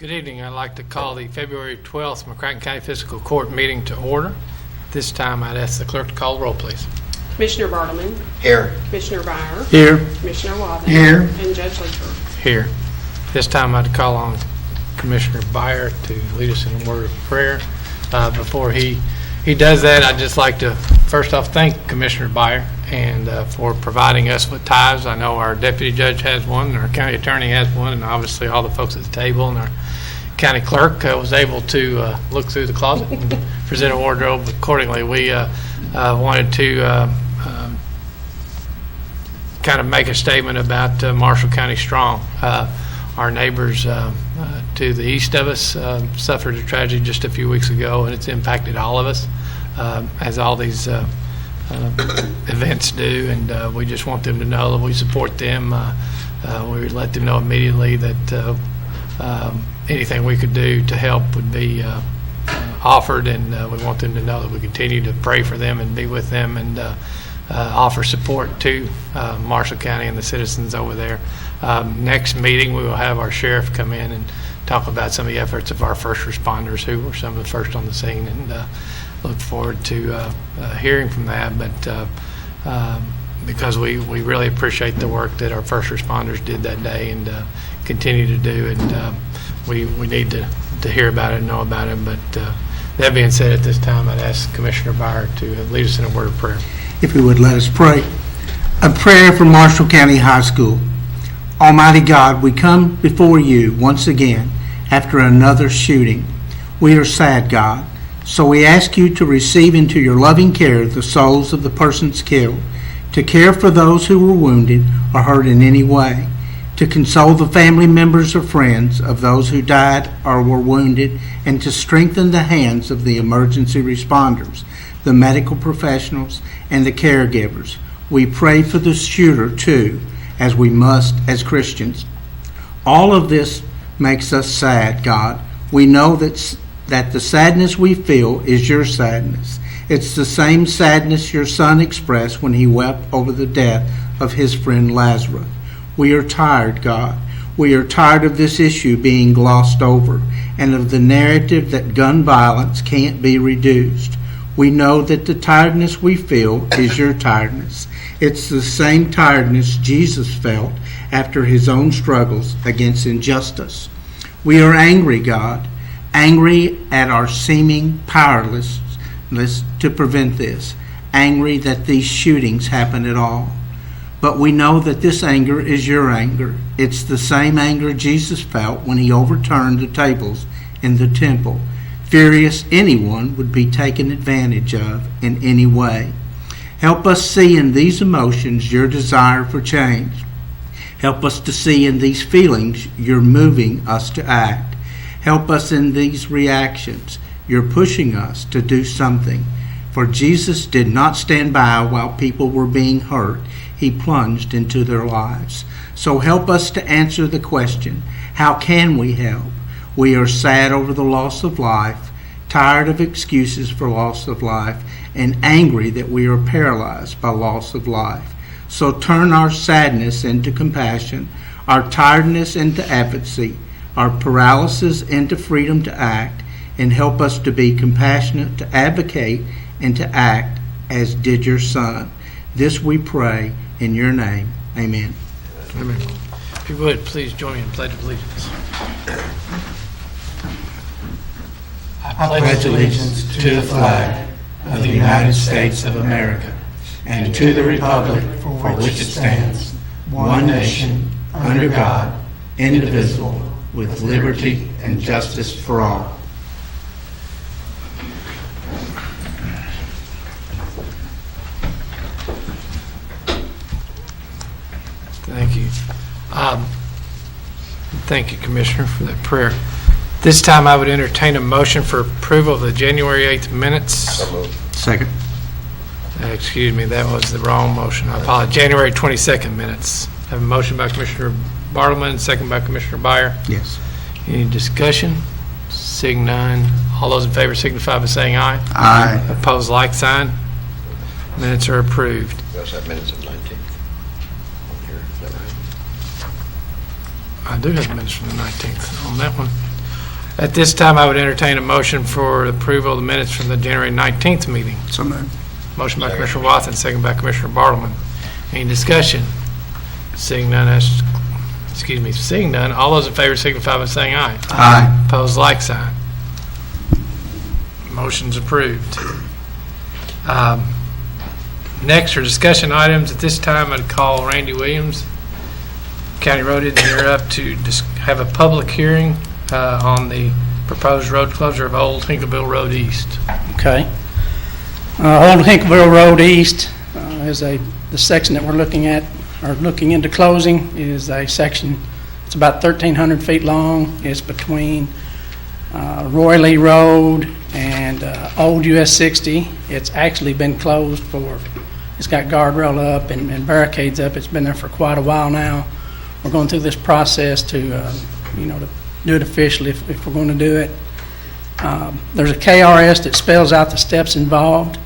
Good evening. I'd like to call the February 12th McCracken County Fiscal Court meeting to order. This time I'd ask the clerk to call the roll, please. Commissioner Bartleman. Here. Commissioner Byer. Here. Commissioner Wathen. Here. And Judge Leeper. Here. This time I'd call on Commissioner Byer to lead us in a word of prayer. Before he does that, I'd just like to first off thank Commissioner Byer and for providing us with tithes. I know our deputy judge has one, and our county attorney has one, and obviously all the folks at the table and our county clerk was able to look through the closet and present a wardrobe accordingly. We wanted to kind of make a statement about Marshall County Strong. Our neighbors to the east of us suffered a tragedy just a few weeks ago, and it's impacted all of us, as all these events do, and we just want them to know that we support them. We let them know immediately that anything we could do to help would be offered, and we want them to know that we continue to pray for them and be with them and offer support to Marshall County and the citizens over there. Next meeting, we will have our sheriff come in and talk about some of the efforts of our first responders who were some of the first on the scene, and look forward to hearing from that. But because we really appreciate the work that our first responders did that day and continue to do, and we need to hear about it and know about it. But that being said, at this time, I'd ask Commissioner Byer to lead us in a word of prayer. If you would, let us pray. A prayer for Marshall County High School. Almighty God, we come before you once again after another shooting. We are sad, God, so we ask you to receive into your loving care the souls of the persons killed, to care for those who were wounded or hurt in any way, to console the family members or friends of those who died or were wounded, and to strengthen the hands of the emergency responders, the medical professionals, and the caregivers. We pray for the shooter, too, as we must as Christians. All of this makes us sad, God. We know that the sadness we feel is your sadness. It's the same sadness your son expressed when he wept over the death of his friend Lazarus. We are tired, God. We are tired of this issue being glossed over and of the narrative that gun violence can't be reduced. We know that the tiredness we feel is your tiredness. It's the same tiredness Jesus felt after his own struggles against injustice. We are angry, God, angry at our seeming powerlessness to prevent this, angry that these shootings happen at all. But we know that this anger is your anger. It's the same anger Jesus felt when he overturned the tables in the temple, furious anyone would be taken advantage of in any way. Help us see in these emotions your desire for change. Help us to see in these feelings you're moving us to act. Help us in these reactions you're pushing us to do something. For Jesus did not stand by while people were being hurt. He plunged into their lives. So help us to answer the question, how can we help? We are sad over the loss of life, tired of excuses for loss of life, and angry that we are paralyzed by loss of life. So turn our sadness into compassion, our tiredness into apathy, our paralysis into freedom to act, and help us to be compassionate, to advocate, and to act as did your Son. This we pray in your name. Amen. Amen. If you would, please join me in Pledge of Allegiance. I pledge allegiance to the flag of the United States of America and to the republic for which it stands, one nation, under God, indivisible, with liberty and justice for all. Thank you. Thank you, Commissioner, for that prayer. This time I would entertain a motion for approval of the January 8th minutes. Second. Excuse me, that was the wrong motion. I apologize. January 22nd minutes. I have a motion by Commissioner Bartleman, second by Commissioner Byer. Yes. Any discussion? Seeing none. All those in favor signify by saying aye. Aye. Opposed, like sign. Minutes are approved. We also have minutes of 19th on here, is that right? I do have minutes from the 19th on that one. At this time, I would entertain a motion for approval of the minutes from the January 19th meeting. So moved. Motion by Commissioner Watson, second by Commissioner Bartleman. Any discussion? Seeing none, all those in favor signify by saying aye. Aye. Opposed, like sign. Motion's approved. Next are discussion items. At this time, I'd call Randy Williams, County Road Engineer, up to have a public hearing on the proposed road closure of Old Hinkville Road East. Okay. Old Hinkville Road East is the section that we're looking at, or looking into closing, is a section, it's about 1,300 feet long. It's between Roy Lee Road and Old US 60. It's actually been closed it's got guardrail up and barricades up. It's been there for quite a while now. We're going through this process to to do it officially if we're going to do it. There's a KRS that spells out the steps involved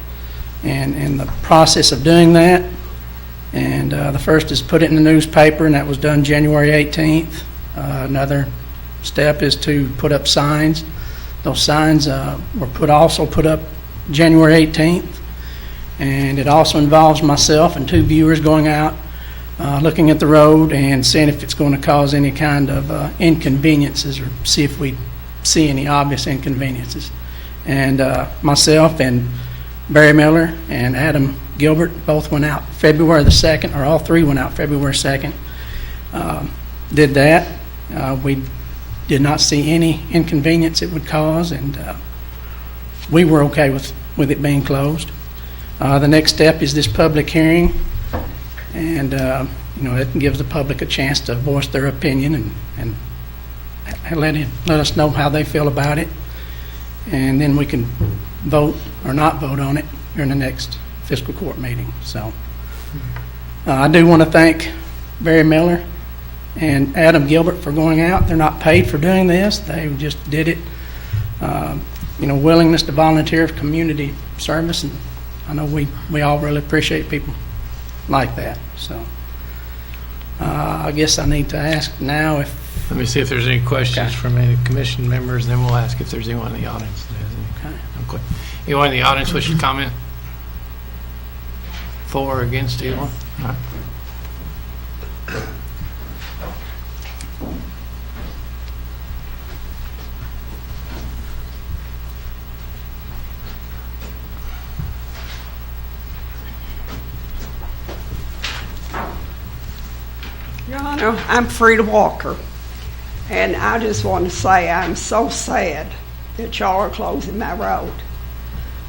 and the process of doing that. And the first is put it in the newspaper, and that was done January 18th. Another step is to put up signs. Those signs were also put up January 18th. And it also involves myself and 2 viewers going out, looking at the road and seeing if it's going to cause any kind of inconveniences, or see if we see any obvious inconveniences. And myself and Barry Miller and Adam Gilbert both went out February the 2nd, or all 3 went out February 2nd. Did that. We did not see any inconvenience it would cause, and we were okay with it being closed. The next step is this public hearing, and it gives the public a chance to voice their opinion and let us know how they feel about it, and then we can vote or not vote on it during the next fiscal court meeting. So I do want to thank Barry Miller and Adam Gilbert for going out. They're not paid for doing this. They just did it, willingness to volunteer for community service, and I know we all really appreciate people like that. So I guess I need to ask now if... Let me see if there's any questions Okay. from any commission members, and then we'll ask if there's anyone in the audience that has any. Okay. Anyone in the audience wish to comment? For or against either one? All right. Your Honor, I'm Frida Walker, and I just want to say I'm so sad that y'all are closing my road.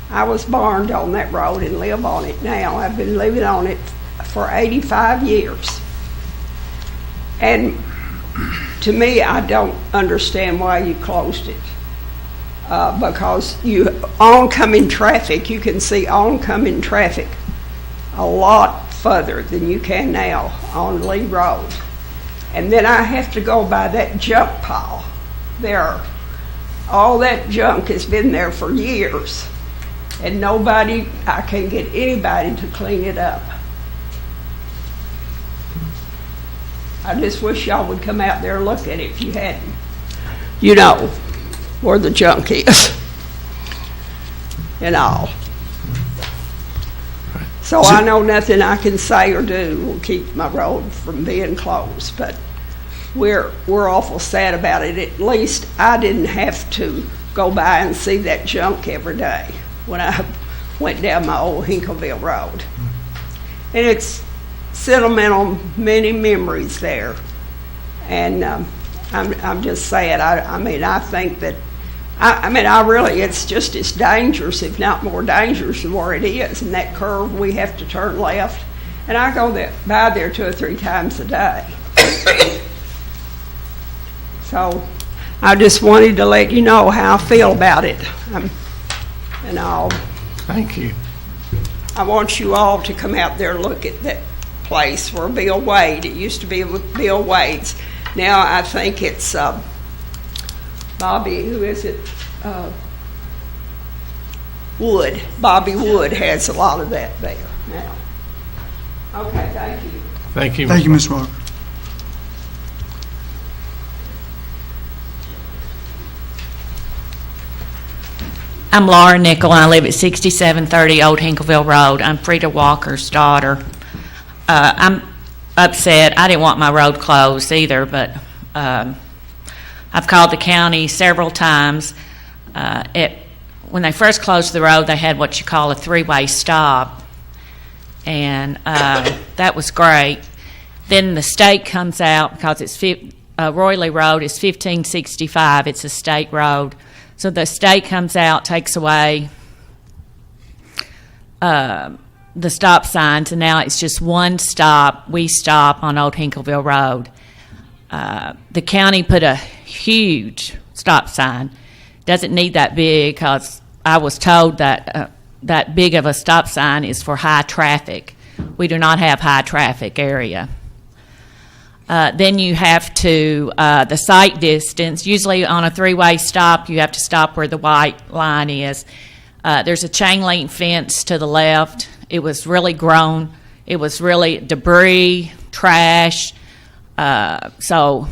I was born on that road and live on it now. I've been living on it for 85 years. And to me, I don't understand why you closed it. Because oncoming traffic, you can see oncoming traffic a lot further than you can now on Lee Road. And then I have to go by that junk pile there. All that junk has been there for years, and I can't get anybody to clean it up. I just wish y'all would come out there and look at it if you hadn't. You know where the junk is and all. So I know nothing I can say or do will keep my road from being closed, but we're awful sad about it. At least I didn't have to go by and see that junk every day when I went down my old Hinkville Road. And it's sentimental, many memories there. And I'm just sad. I think that it's just as dangerous, if not more dangerous than where it is. And that curve, we have to turn left. And I go by there 2 or 3 times a day. So I just wanted to let you know how I feel about it. And Thank you. I want you all to come out there and look at that place where Bill Wade, it used to be Bill Wade's. Now I think it's Bobby, who is it? Wood. Bobby Wood has a lot of that there now. Okay, thank you. Thank you. Thank you, Ms. Walker. I'm Laura Nickel, and I live at 6730 Old Hinkleville Road. I'm Frida Walker's daughter. I'm upset. I didn't want my road closed either, but I've called the county several times. When they first closed the road, they had what you call a three-way stop, and that was great. Then the state comes out, because it's Royley Road is 1565. It's a state road. So the state comes out, takes away the stop signs, and now it's just one stop. We stop on Old Hinkleville Road. The county put a huge stop sign. Doesn't need that big, because I was told that that big of a stop sign is for high traffic. We do not have high traffic area. Then you have to, the sight distance, usually on a three-way stop, you have to stop where the white line is. There's a chain link fence to the left. It was really grown. It was really debris, trash. So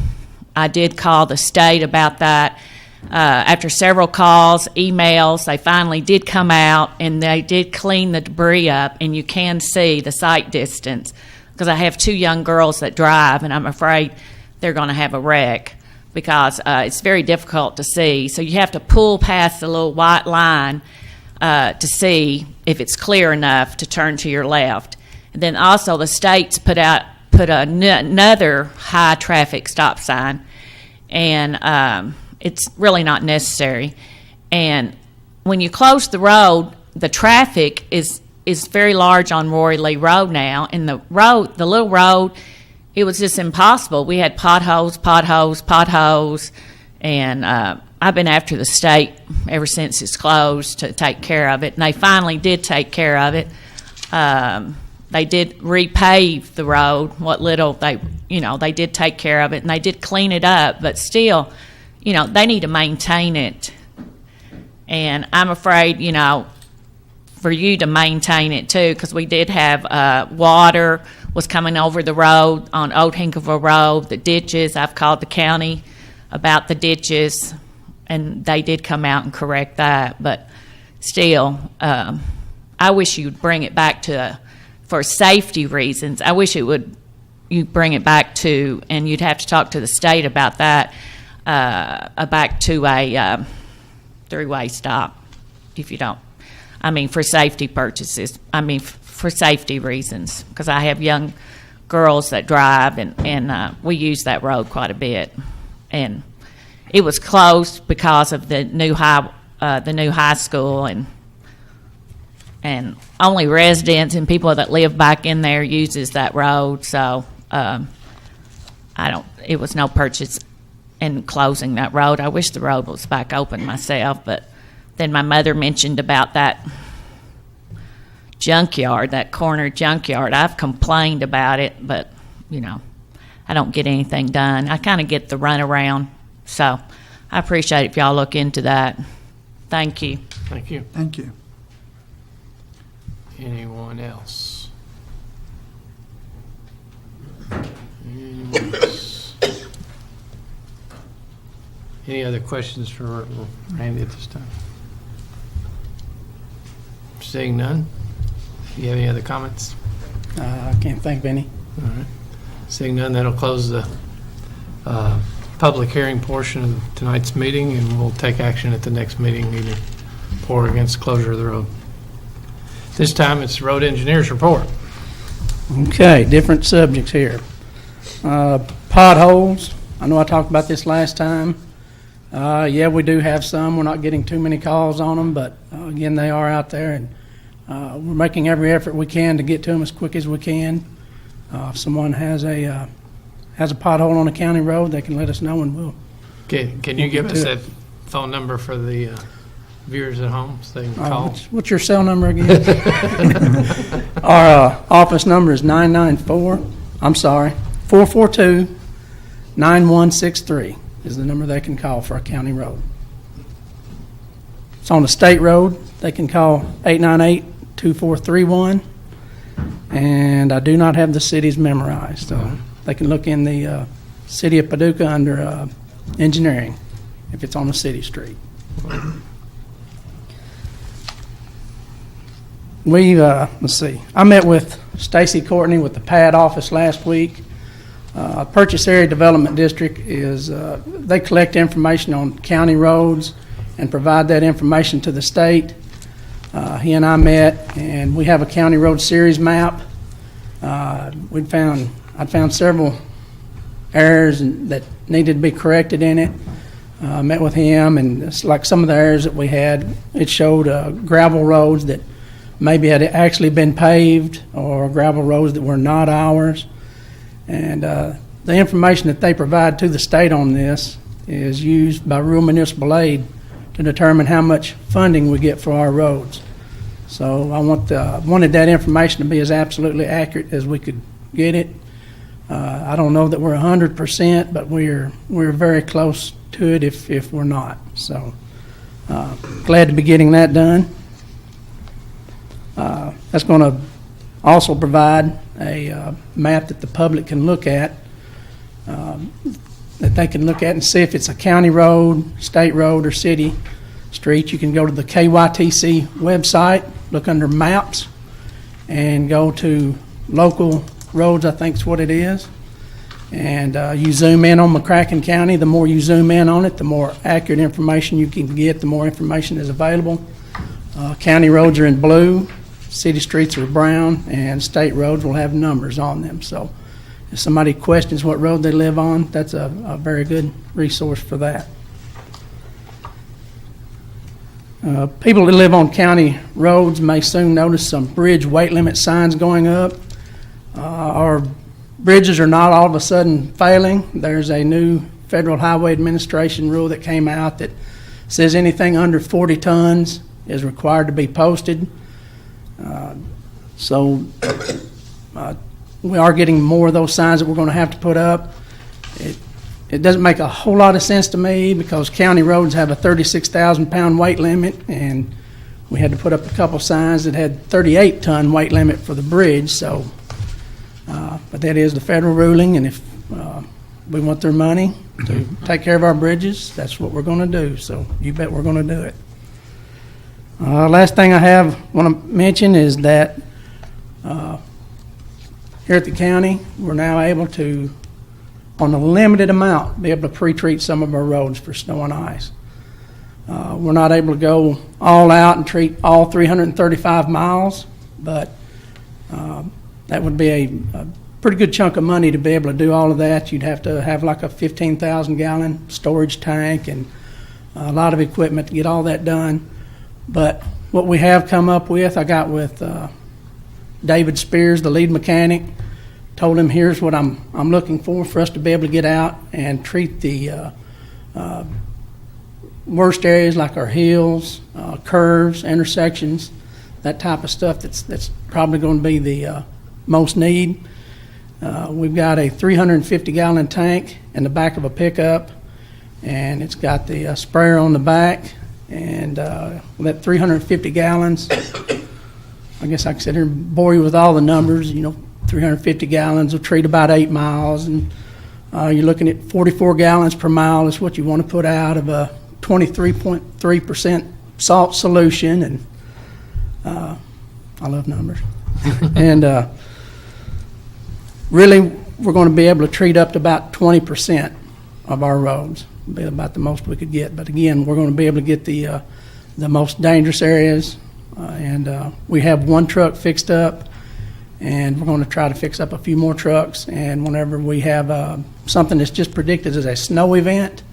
I did call the state about that. After several calls, emails, they finally did come out, and they did clean the debris up, and you can see the sight distance, because I have two young girls that drive, and I'm afraid they're going to have a wreck, because it's very difficult to see. So you have to pull past the little white line to see if it's clear enough to turn to your left. And then also the state's put another high traffic stop sign, and it's really not necessary. And when you close the road, the traffic is very large on Royley Road now, and the little road, it was just impossible. We had potholes, and I've been after the state ever since it's closed to take care of it, and they finally did take care of it. They did repave the road, what little they did take care of it, and they did clean it up, but still, they need to maintain it. And I'm afraid, for you to maintain it too, because we did have water was coming over the road on Old Hinkleville Road, the ditches. I've called the county about the ditches, and they did come out and correct that. But still, I wish you'd bring it back for safety reasons. I wish you'd bring it back to, and you'd have to talk to the state about that, back to a three-way stop, if you don't. For safety purposes. For safety reasons, because I have young girls that drive, and we use that road quite a bit. And it was closed because of the new high school, and only residents and people that live back in there uses that road. So it was no purchase in closing that road. I wish the road was back open myself, but then my mother mentioned about that junkyard, that corner junkyard. I've complained about it, but, I don't get anything done. I kind of get the runaround. So I appreciate it if y'all look into that. Thank you. Thank you. Thank you. Anyone else? Anyone else? Any other questions for Randy at this time? Seeing none? Do you have any other comments? I can't think of any. All right. Seeing none, that'll close the public hearing portion of tonight's meeting, and we'll take action at the next meeting, either for or against closure of the road. This time, it's the road engineer's report. Okay, different subjects here. Potholes. I know I talked about this last time. Yeah, we do have some. We're not getting too many calls on them, but again, they are out there, and we're making every effort we can to get to them as quick as we can. If someone has a pothole on a county road, they can let us know, and we'll. Can you give us that phone number for the viewers at home so they can call? What's your cell number again? Our office number is 442-9163 is the number they can call for a county road. It's on a state road. They can call 898-2431. And I do not have the cities memorized, so they can look in the city of Paducah under engineering if it's on a city street. let's see, I met with Stacy Courtney with the PAD office last week. Purchase Area Development District is, they collect information on county roads and provide that information to the state. He and I met, and we have a county road series map. I found several errors that needed to be corrected in it. Met with him, and it's like some of the errors that we had. It showed gravel roads that maybe had actually been paved, or gravel roads that were not ours. And the information that they provide to the state on this is used by rural municipal aid to determine how much funding we get for our roads. So I wanted that information to be as absolutely accurate as we could get it. I don't know that we're 100%, but we're very close to it if we're not. So glad to be getting that done. That's going to also provide a map that the public can look at, that they can look at and see if it's a county road, state road, or city street. You can go to the KYTC website, look under maps, and go to local roads, I think is what it is. And you zoom in on McCracken County. The more you zoom in on it, the more accurate information you can get, the more information is available. County roads are in blue, city streets are brown, and state roads will have numbers on them. So if somebody questions what road they live on, that's a very good resource for that. People that live on county roads may soon notice some bridge weight limit signs going up. Our bridges are not all of a sudden failing. There's a new Federal Highway Administration rule that came out that says anything under 40 tons is required to be posted. So we are getting more of those signs that we're going to have to put up. It doesn't make a whole lot of sense to me because county roads have a 36,000-pound weight limit, and we had to put up a couple signs that had 38-ton weight limit for the bridge. So, but that is the federal ruling, and if we want their money to take care of our bridges, that's what we're going to do. So you bet we're going to do it. Last thing I want to mention is that here at the county, we're now able to, on a limited amount, be able to pre-treat some of our roads for snow and ice. We're not able to go all out and treat all 335 miles, but that would be a pretty good chunk of money to be able to do all of that. You'd have to have like a 15,000-gallon storage tank and a lot of equipment to get all that done. But what we have come up with, I got with David Spears, the lead mechanic, told him here's what I'm looking for us to be able to get out and treat the worst areas like our hills, curves, intersections, that type of stuff that's probably going to be the most need. We've got a 350-gallon tank in the back of a pickup, and it's got the sprayer on the back. And that 350 gallons, I guess I could sit here and bore you with all the numbers. 350 gallons will treat about 8 miles, and you're looking at 44 gallons per mile is what you want to put out of a 23.3% salt solution. And I love numbers. And really, we're going to be able to treat up to about 20% of our roads. Be about the most we could get, but again, we're going to be able to get the most dangerous areas, and we have one truck fixed up, and we're going to try to fix up a few more trucks. And whenever we have something that's just predicted as a snow event,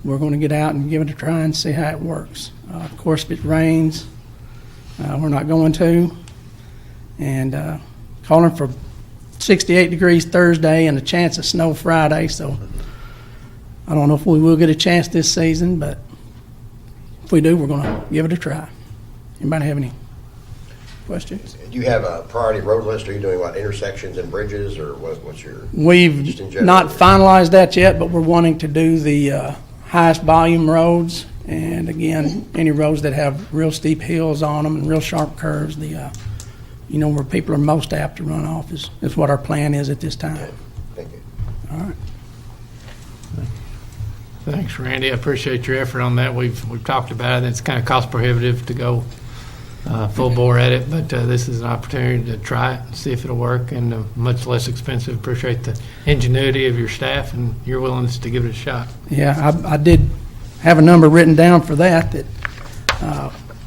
we're going to get out and give it a try and see how it works. Of course, if it rains, we're not going to. And calling for 68 degrees Thursday and a chance of snow Friday, so I don't know if we will get a chance this season, but if we do, we're going to give it a try. Anybody have any questions? Do you have a priority road list? Are you doing intersections and bridges, or what's your? We've not finalized that yet, but we're wanting to do the highest volume roads, and again, any roads that have real steep hills on them and real sharp curves. Where people are most apt to run off is what our plan is at this time. Okay. Thank you. All right. Thanks, Randy. I appreciate your effort on that. We've talked about it. It's kind of cost prohibitive to go full bore at it, but this is an opportunity to try it and see if it'll work, and much less expensive. Appreciate the ingenuity of your staff and your willingness to give it a shot. Yeah, I did have a number written down for that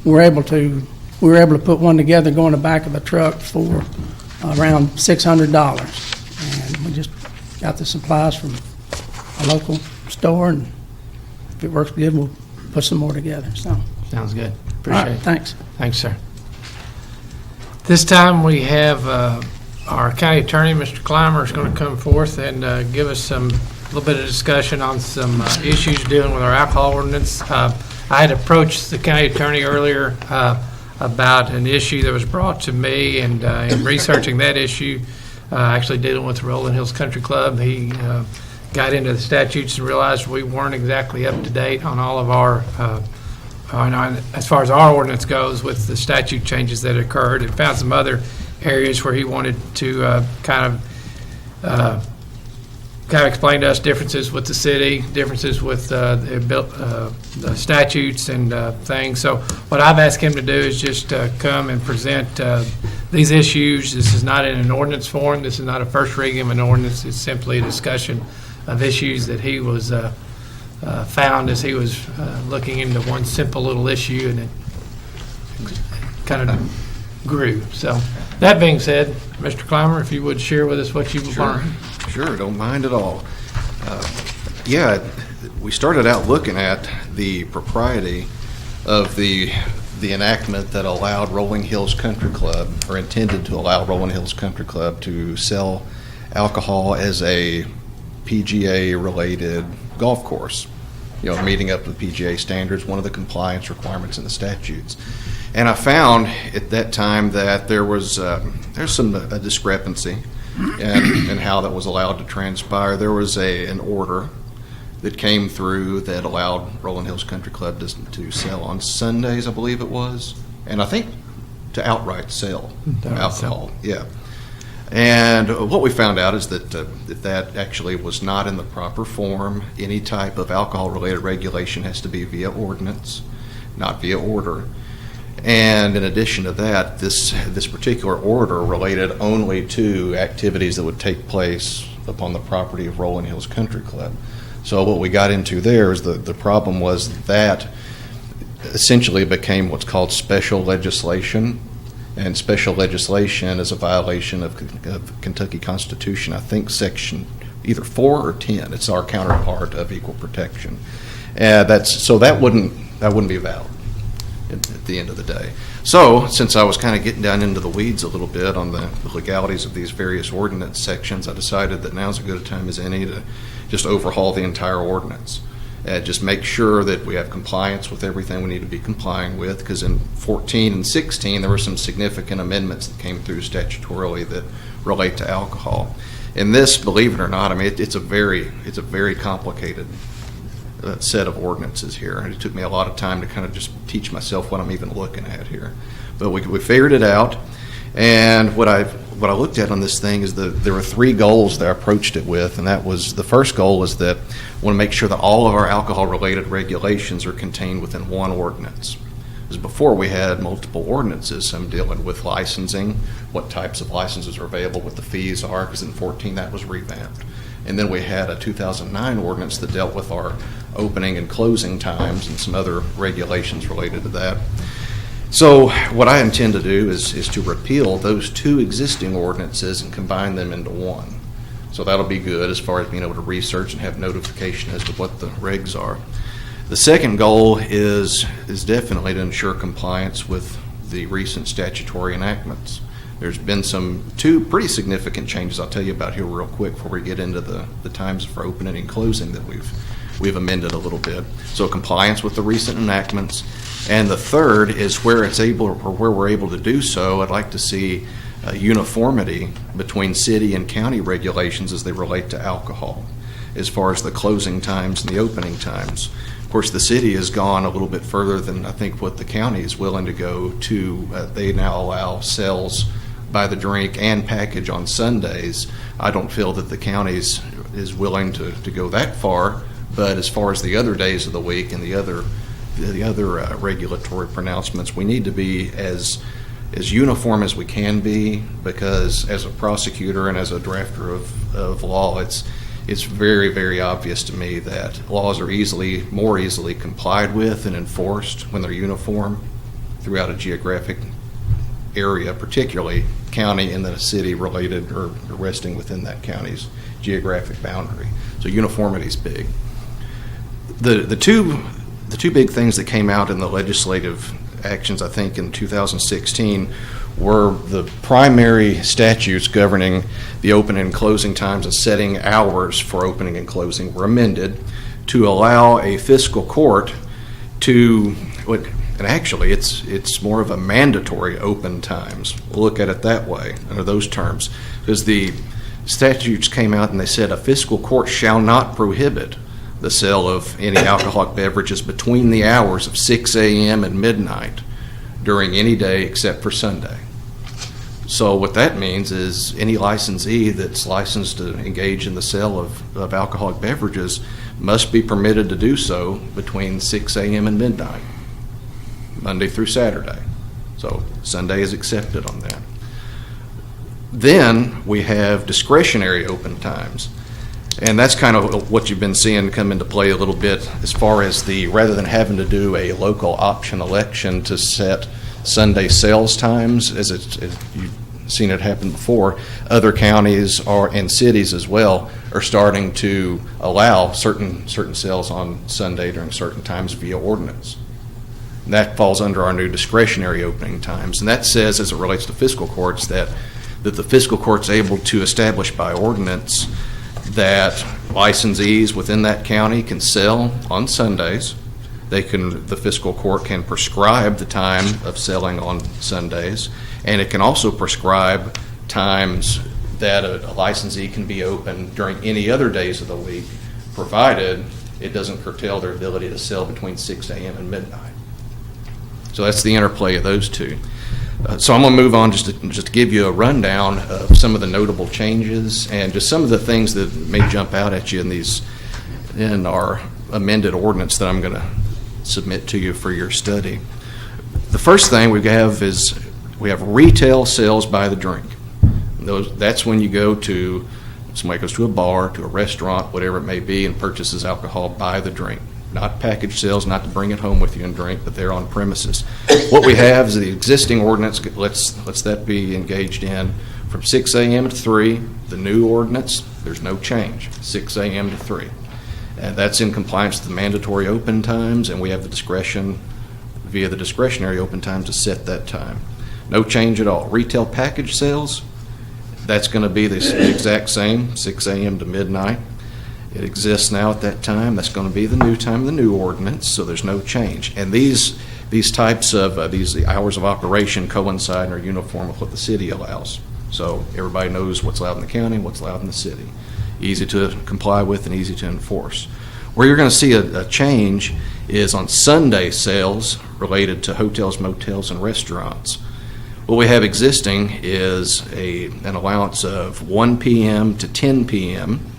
we were able to put one together, go in the back of a truck for around $600. And we just got the supplies from a local store, and if it works good, we'll put some more together. So, Sounds good. all Appreciate right, it. thanks. Thanks, sir. This time we have our county attorney, Mr. Clymer, is going to come forth and give us a little bit of discussion on some issues dealing with our alcohol ordinance. I had approached the county attorney earlier about an issue that was brought to me, and in researching that issue, actually dealing with the Rolling Hills Country Club, he got into the statutes and realized we weren't exactly up to date on all of our as far as our ordinance goes with the statute changes that occurred, and found some other areas where he wanted to kind of explain to us differences with the city, differences with the statutes and things. So what I've asked him to do is just come and present these issues. This is not in an ordinance form. This is not a first reading of an ordinance. It's simply a discussion of issues that he was found as he was looking into one simple little issue, and it kind of grew. So that being said, Mr. Clymer, if you would share with us what you've learned. Sure, don't mind at all. Yeah, we started out looking at the propriety of the enactment that allowed Rolling Hills Country Club, or intended to allow Rolling Hills Country Club to sell alcohol as a PGA-related golf course, meeting up with PGA standards, one of the compliance requirements in the statutes. And I found at that time that there's a discrepancy in how that was allowed to transpire. There was an order that came through that allowed Rolling Hills Country Club to sell on Sundays, I believe it was, and I think to outright sell alcohol. Yeah. And what we found out is that that actually was not in the proper form. Any type of alcohol-related regulation has to be via ordinance, not via order. And in addition to that, this particular order related only to activities that would take place upon the property of Rolling Hills Country Club. So what we got into there is the problem was that essentially became what's called special legislation. And special legislation is a violation of Kentucky Constitution, I think section either 4 or 10. It's our counterpart of equal protection. So that wouldn't be valid at the end of the day. So since I was kind of getting down into the weeds a little bit on the legalities of these various ordinance sections, I decided that now's as good a time as any to just overhaul the entire ordinance. Just make sure that we have compliance with everything we need to be complying with, because in 14 and 16 there were some significant amendments that came through statutorily that relate to alcohol. In this, believe it or not, I mean it's a very complicated set of ordinances here, and it took me a lot of time to kind of just teach myself what I'm even looking at here. But we figured it out, and what I looked at on this thing is there were 3 goals that I approached it with, and that was the first goal is that I want to make sure that all of our alcohol-related regulations are contained within one ordinance. Because before we had multiple ordinances, some dealing with licensing, what types of licenses are available, what the fees are, because in 14 that was revamped. And then we had a 2009 ordinance that dealt with our opening and closing times and some other regulations related to that. So what I intend to do is to repeal those 2 existing ordinances and combine them into one. So that'll be good as far as being able to research and have notification as to what the regs are. The second goal is definitely to ensure compliance with the recent statutory enactments. There's been 2 pretty significant changes I'll tell you about here real quick before we get into the times for opening and closing that we've amended a little bit. So compliance with the recent enactments. And the third is where we're able to do so, I'd like to see uniformity between city and county regulations as they relate to alcohol, as far as the closing times and the opening times. Of course, the city has gone a little bit further than I think what the county is willing to go to. They now allow sales by the drink and package on Sundays. I don't feel that the county is willing to go that far, but as far as the other days of the week and the other the other regulatory pronouncements, we need to be as uniform as we can be, because as a prosecutor and as a drafter of law, it's very, very obvious to me that laws are more easily complied with and enforced when they're uniform throughout a geographic area, particularly county and then a city related or resting within that county's geographic boundary. So uniformity is big. The two big things that came out in the legislative actions, I think, in 2016 were the primary statutes governing the opening and closing times and setting hours for opening and closing were amended to allow a fiscal court to, and actually it's more of a mandatory open times. We'll look at it that way, under those terms, because the statutes came out and they said a fiscal court shall not prohibit the sale of any alcoholic beverages between the hours of 6 a.m. and midnight during any day except for Sunday. So what that means is any licensee that's licensed to engage in the sale of alcoholic beverages must be permitted to do so between 6 a.m. and midnight, Monday through Saturday. So Sunday is accepted on that. Then we have discretionary open times. And that's kind of what you've been seeing come into play a little bit as far as rather than having to do a local option election to set Sunday sales times, as you've seen it happen before, other counties and cities as well are starting to allow certain sales on Sunday during certain times via ordinance. And that falls under our new discretionary opening times. And that says, as it relates to fiscal courts, that the fiscal court's able to establish by ordinance that licensees within that county can sell on Sundays. The fiscal court can prescribe the time of selling on Sundays, and it can also prescribe times that a licensee can be open during any other days of the week, provided it doesn't curtail their ability to sell between 6 a.m. and midnight. So that's the interplay of those two. So I'm going to move on just to give you a rundown of some of the notable changes and just some of the things that may jump out at you in our amended ordinance that I'm going to submit to you for your study. The first thing we have is we have retail sales by the drink. That's when somebody goes to a bar, to a restaurant, whatever it may be, and purchases alcohol by the drink. Not package sales, not to bring it home with you and drink, but they're on premises. What we have is the existing ordinance, let's that be engaged in from 6 a.m. to 3. The new ordinance, there's no change, 6 a.m. to 3. And that's in compliance with the mandatory open times, and we have the discretion via the discretionary open time to set that time. No change at all. Retail package sales, that's going to be the exact same, 6 a.m. to midnight. It exists now at that time. That's going to be the new time, the new ordinance, so there's no change. And these types of the hours of operation coincide and are uniform with what the city allows. So everybody knows what's allowed in the county, what's allowed in the city. Easy to comply with and easy to enforce. Where you're going to see a change is on Sunday sales related to hotels, motels, and restaurants. What we have existing is an allowance of 1 p.m. to 10 p.m.,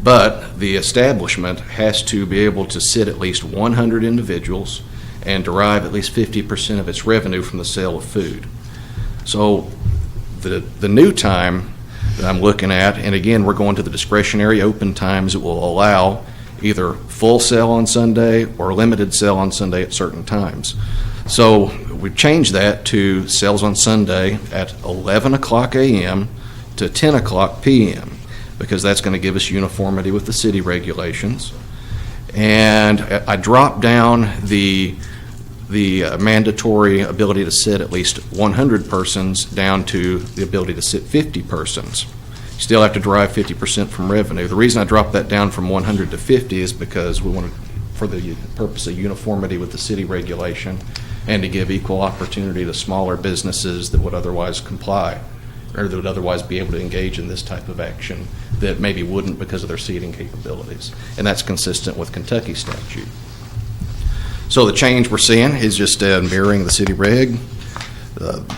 but the establishment has to be able to sit at least 100 individuals and derive at least 50% of its revenue from the sale of food. So the new time that I'm looking at, and again, we're going to the discretionary open times that will allow either full sale on Sunday or limited sale on Sunday at certain times. So we've changed that to sales on Sunday at 11 o'clock a.m. to 10 o'clock p.m. because that's going to give us uniformity with the city regulations. And I dropped down the mandatory ability to sit at least 100 persons down to the ability to sit 50 persons. You still have to derive 50% from revenue. The reason I dropped that down from 100 to 50 is because we wanted, for the purpose of uniformity with the city regulation and to give equal opportunity to smaller businesses that would otherwise comply or that would otherwise be able to engage in this type of action that maybe wouldn't because of their seating capabilities. And that's consistent with Kentucky statute. So the change we're seeing is just mirroring the city reg,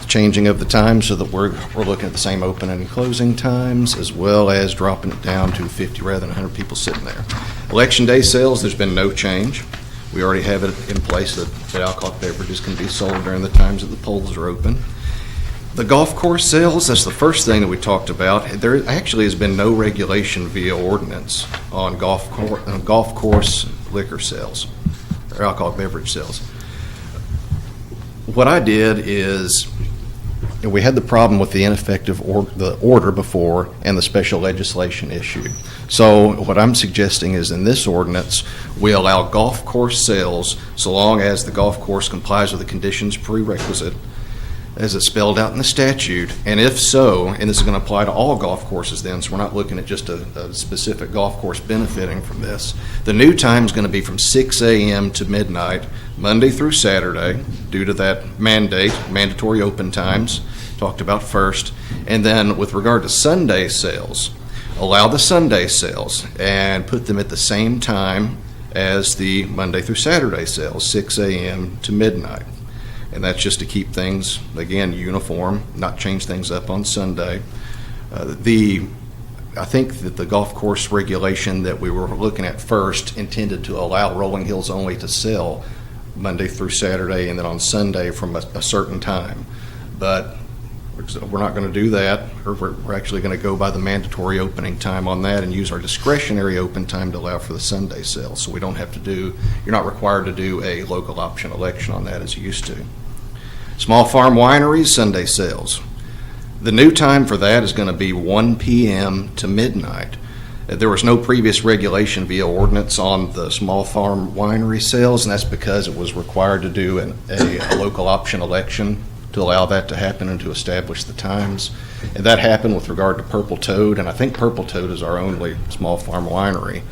changing of the time so that we're looking at the same open and closing times, as well as dropping it down to 50 rather than 100 people sitting there. Election day sales, there's been no change. We already have it in place that alcoholic beverages can be sold during the times that the polls are open. The golf course sales, that's the first thing that we talked about. There actually has been no regulation via ordinance on golf course liquor sales or alcoholic beverage sales. What I did is, we had the problem with the ineffective the order before and the special legislation issued. So what I'm suggesting is in this ordinance, we allow golf course sales so long as the golf course complies with the conditions prerequisite as it's spelled out in the statute, and if so, and this is going to apply to all golf courses then, so we're not looking at just a specific golf course benefiting from this. The new time is going to be from 6 a.m. to midnight, Monday through Saturday, due to that mandatory open times, talked about first. And then with regard to Sunday sales, allow the Sunday sales and put them at the same time as the Monday through Saturday sales, 6 a.m. to midnight. And that's just to keep things, again, uniform, not change things up on Sunday. I think that the golf course regulation that we were looking at first intended to allow Rolling Hills only to sell Monday through Saturday and then on Sunday from a certain time. But we're not going to do that, or we're actually going to go by the mandatory opening time on that and use our discretionary open time to allow for the Sunday sales. So we don't have to you're not required to do a local option election on that as you used to. Small farm wineries, Sunday sales. The new time for that is going to be 1 p.m. to midnight. There was no previous regulation via ordinance on the small farm winery sales, and that's because it was required to do a local option election to allow that to happen and to establish the times. And that happened with regard to Purple Toad, and I think Purple Toad is our only small farm winery.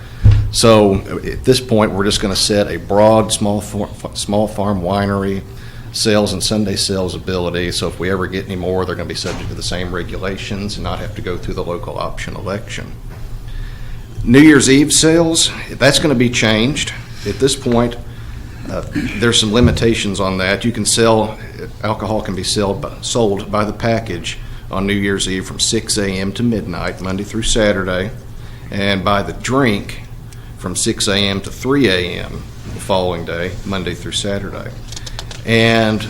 So at this point, we're just going to set a broad small farm winery sales and Sunday sales ability, so if we ever get any more, they're going to be subject to the same regulations and not have to go through the local option election. New Year's Eve sales, that's going to be changed. At this point, there's some limitations on that. You can alcohol can be sold by the package on New Year's Eve from 6 a.m. to midnight, Monday through Saturday, and by the drink from 6 a.m. to 3 a.m. the following day, Monday through Saturday. And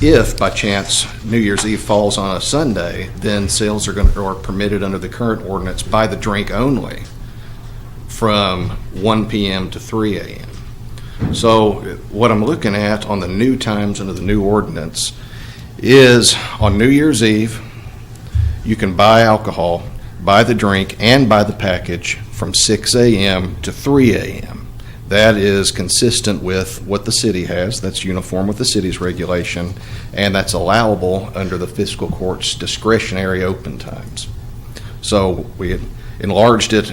if by chance New Year's Eve falls on a Sunday, then sales are permitted under the current ordinance by the drink only from 1 p.m. to 3 a.m. So what I'm looking at on the new times under the new ordinance is on New Year's Eve, you can buy alcohol, buy the drink, and buy the package from 6 a.m. to 3 a.m. That is consistent with what the city has. That's uniform with the city's regulation, and that's allowable under the fiscal court's discretionary open times. So we enlarged it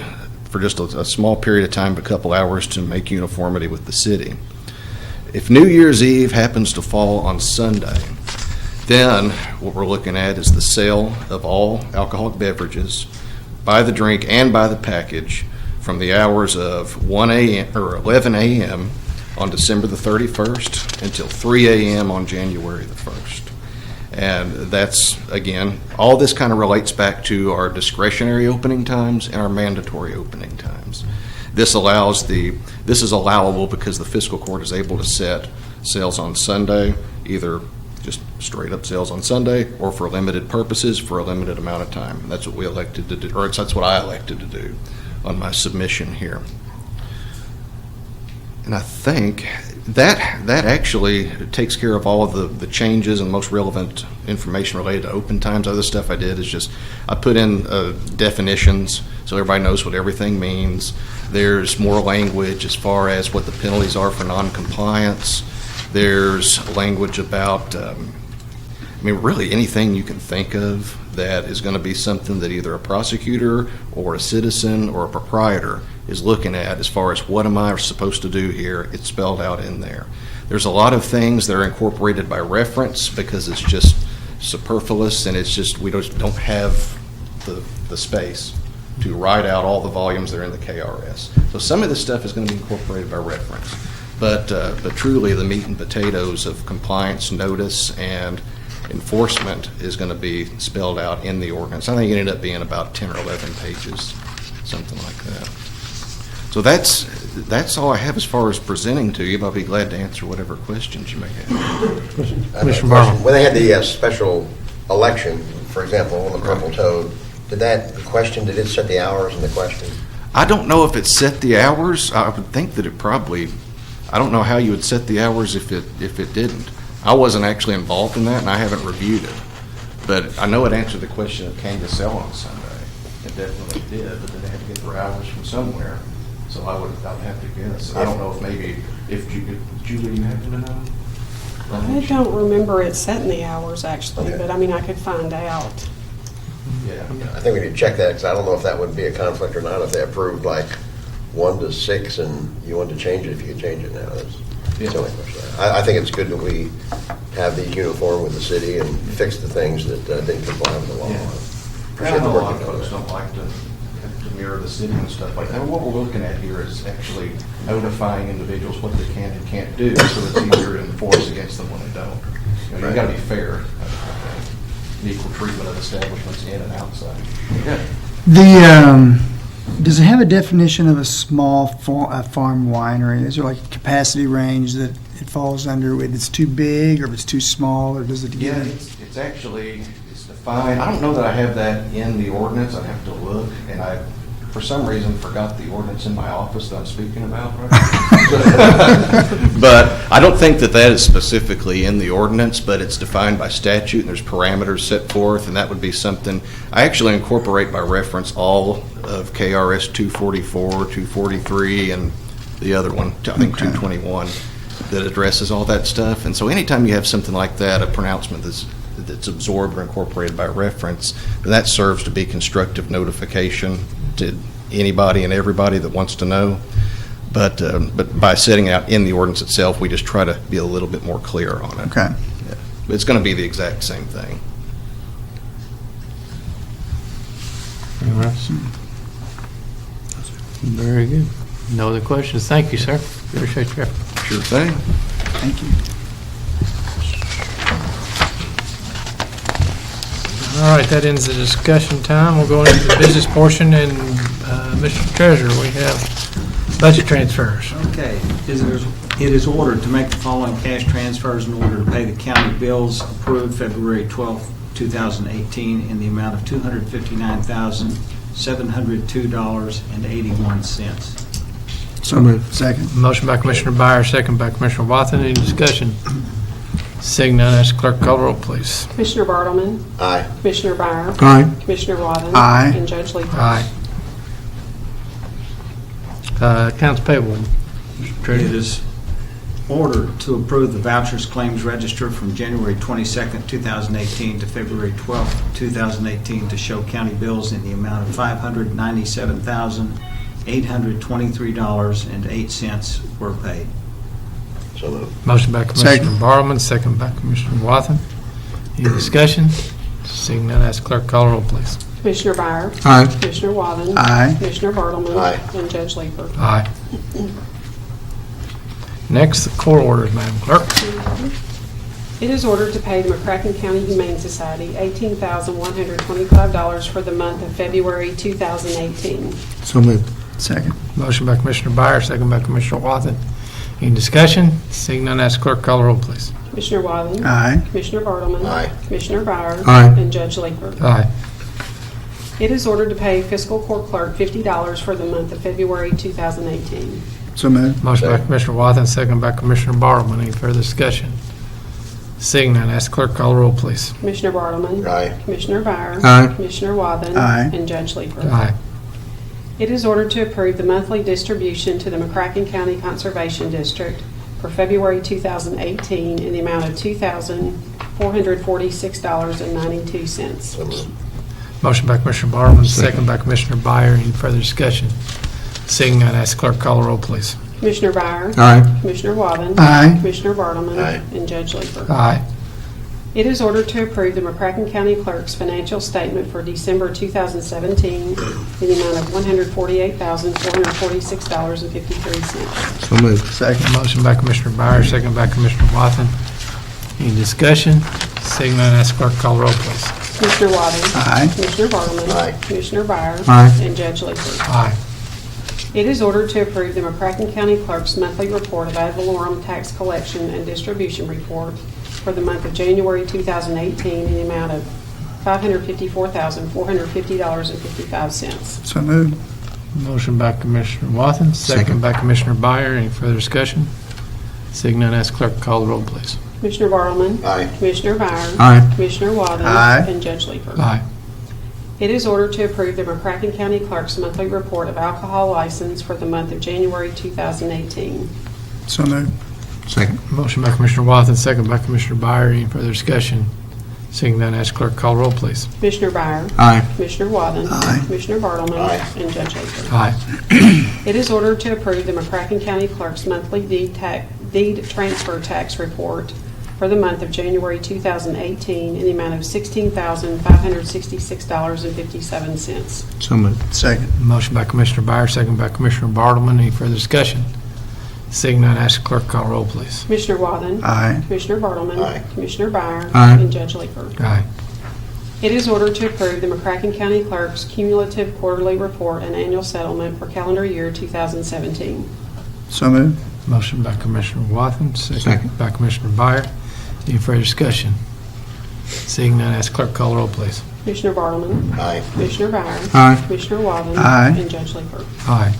for just a small period of time, a couple hours, to make uniformity with the city. If New Year's Eve happens to fall on Sunday, then what we're looking at is the sale of all alcoholic beverages by the drink and by the package from the hours of 1 a.m. or 11 a.m. on December the 31st until 3 a.m. on January the 1st. And that's, again, all this kind of relates back to our discretionary opening times and our mandatory opening times. This is allowable because the fiscal court is able to set sales on Sunday, either just straight up sales on Sunday or for limited purposes for a limited amount of time. And that's what we elected to do, or that's what I elected to do on my submission here. And I think that actually takes care of all of the changes and most relevant information related to open times. Other stuff I did is just I put in definitions so everybody knows what everything means. There's more language as far as what the penalties are for noncompliance. There's language about really anything you can think of that is going to be something that either a prosecutor or a citizen or a proprietor is looking at as far as what am I supposed to do here. It's spelled out in there. There's a lot of things that are incorporated by reference because it's just superfluous and it's just we don't have the space to write out all the volumes that are in the KRS. So some of this stuff is going to be incorporated by reference. But truly the meat and potatoes of compliance, notice, and enforcement is going to be spelled out in the ordinance. I think it ended up being about 10 or 11 pages, something like that. So that's all I have as far as presenting to you, but I'll be glad to answer whatever questions you may have. I have a Commissioner question. Barlow. When they had the special election, for example, on the Purple Toad, did it set the hours in the question? I don't know if it set the hours. I would think that it probably, I don't know how you would set the hours if it didn't. I wasn't actually involved in that, and I haven't reviewed it. But I know it answered the question of can you sell on Sunday. It definitely did, but then they had to get their hours from somewhere. So I would have to guess. I don't know if Julie, you happen to know? I don't remember it setting the hours, actually, Okay. but I mean, I could find out. Yeah. I think we need to check that, because I don't know if that would be a conflict or not, if they approved like 1 to 6 and you wanted to change it, if you could change it now. That's the only question. I think it's good that we have these uniform with the city and fix the things that didn't comply with the law. Yeah. Appreciate I the know a work lot of you've done folks there. don't like to mirror the city and stuff like that. What we're looking at here is actually notifying individuals what they can and can't do, so it's easier to enforce against them when they don't. You know, you've got to be fair, equal treatment of establishments in and outside. Yeah. Does it have a definition of a small farm winery? Is there like a capacity range that it falls under, if it's too big or if it's too small, or does it Yeah, get? it's actually, it's defined. I don't know that I have that in the ordinance. I'd have to look, and I, for some reason, forgot the ordinance in my office that I'm speaking about. But I don't think that is specifically in the ordinance, but it's defined by statute, and there's parameters set forth, and that would be something, I actually incorporate by reference all of KRS 244, 243, and the other one, I think 221, that addresses all that stuff. And so anytime you have something like that, a pronouncement that's absorbed or incorporated by reference, then that serves to be constructive notification to anybody and everybody that wants to know. But by setting it out in the ordinance itself, we just try to be a little bit more clear on it. Okay. Yeah. It's going to be the exact same thing. Anyone else? Very good. No other questions. Thank you, sir. Appreciate your effort. Sure thing. Thank you. All right, that ends the discussion time. We'll go into the business portion, and Mr. Treasurer, we have budget transfers. Okay, it is ordered to make the following cash transfers in order to pay the county bills approved February 12, 2018 in the amount of $259,702.81. So moved. Second. Motion by Commissioner Byer, second by Commissioner Wathen. Any discussion? Seeing none, ask clerk call the roll, please. Commissioner Bartleman, Aye. Commissioner Byer, Aye. Commissioner Wathen. Aye. And Judge Leeper. Aye. Accounts payable. Mr. It Treasurer. is ordered to approve the vouchers claims register from January 22nd, 2018 to February 12th, 2018 to show county bills in the amount of $597,823.08 were paid. So moved. Motion by Commissioner Second. Bartleman, second by Commissioner Wathen. Any discussion? Seeing none, ask clerk call the roll, please. Commissioner Byer, Aye. Commissioner Wathen. Aye. Commissioner Bartleman. Aye. And Judge Leeper. Aye. Next, the court orders, Madam Clerk. It is ordered to pay the McCracken County Humane Society $18,125 for the month of February 2018. So moved. Second. Motion by Commissioner Byer, second by Commissioner Wathen. Any discussion? Seeing none, ask clerk call the roll, please. Commissioner Wathen. Aye. Commissioner Bartleman. Aye. Commissioner Byer. Aye. And Judge Leeper. Aye. It is ordered to pay fiscal court clerk $50 for the month of February 2018. So moved. Motion by Second. Commissioner Wathen, second by Commissioner Bartleman. Any further discussion? Seeing none, ask clerk call the roll, please. Commissioner Bartleman. Aye. Commissioner Byer. Aye. Commissioner Wathen. Aye. And Judge Leeper. Aye. It is ordered to approve the monthly distribution to the McCracken County Conservation District for February 2018 in the amount of $2,446.92. So moved. Motion by Commissioner Bartleman, second by Commissioner Byer. Any further discussion? Seeing none, ask clerk call the roll, please. Commissioner Byer. Aye. Commissioner Wathen. Aye. Commissioner Bartleman. Aye. And Judge Leeper. Aye. It is ordered to approve the McCracken County Clerk's financial statement for December 2017 in the amount of $148,446.53. So moved. Second. Motion by Commissioner Byer, second by Commissioner Wathen. Any discussion? Seeing none, ask clerk call the roll, please. Commissioner Wathen. Aye. Commissioner Bartleman. Aye. Commissioner Byer. Aye. And Judge Leeper. Aye. It is ordered to approve the McCracken County Clerk's monthly report of ad valorem tax collection and distribution report for the month of January 2018 in the amount of $554,450.55. So moved. Motion by Commissioner Wathen, second by Commissioner Byer. Any further discussion? Seeing none, ask clerk to call the roll, please. Commissioner Bartleman. Aye. Commissioner Byer. Aye. Commissioner Wathen. Aye. And Judge Leeper. Aye. It is ordered to approve the McCracken County Clerk's monthly report of alcohol license for the month of January 2018. So moved. Second. Motion by Commissioner Wathen, second by Commissioner Byer. Any further discussion? Seeing none, ask clerk to call the roll, please. Commissioner Byer. Aye. Commissioner Wathen. Aye. Commissioner Bartleman. Aye. And Judge Leeper. Aye. It is ordered to approve the McCracken County Clerk's monthly deed transfer tax report for the month of January 2018 in the amount of $16,566.57. So moved. Second. Motion by Commissioner Byer, second by Commissioner Bartleman. Any further discussion? Seeing none, ask clerk to call the roll, please. Commissioner Wathen. Aye. Commissioner Bartleman. Aye. Commissioner Byer. Aye. And Judge Leeper. Aye. It is ordered to approve the McCracken County Clerk's cumulative quarterly report and annual settlement for calendar year 2017. So moved. Motion by Commissioner Wathen, second Second. by Commissioner Byer. Any further discussion? Seeing none, ask clerk to call the roll, please. Commissioner Bartleman. Aye. Commissioner Byer. Aye. Commissioner Wathen. Aye. And Judge Leeper. Aye.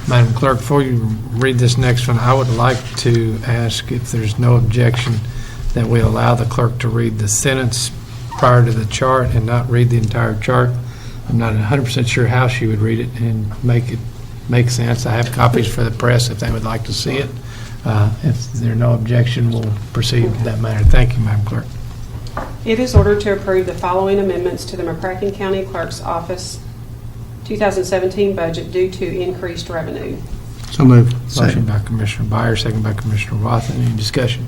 Madam Clerk, before you read this next one, I would like to ask if there's no objection that we allow the clerk to read the sentence prior to the chart and not read the entire chart. I'm not 100% sure how she would read it and make it make sense. I have copies for the press if they would like to see it. If there's no objection, we'll proceed with that matter. Thank you, Madam Clerk. It is ordered to approve the following amendments to the McCracken County Clerk's Office 2017 budget due to increased revenue. So moved. Motion by Commissioner Byer, second by Commissioner Wathen. Any discussion?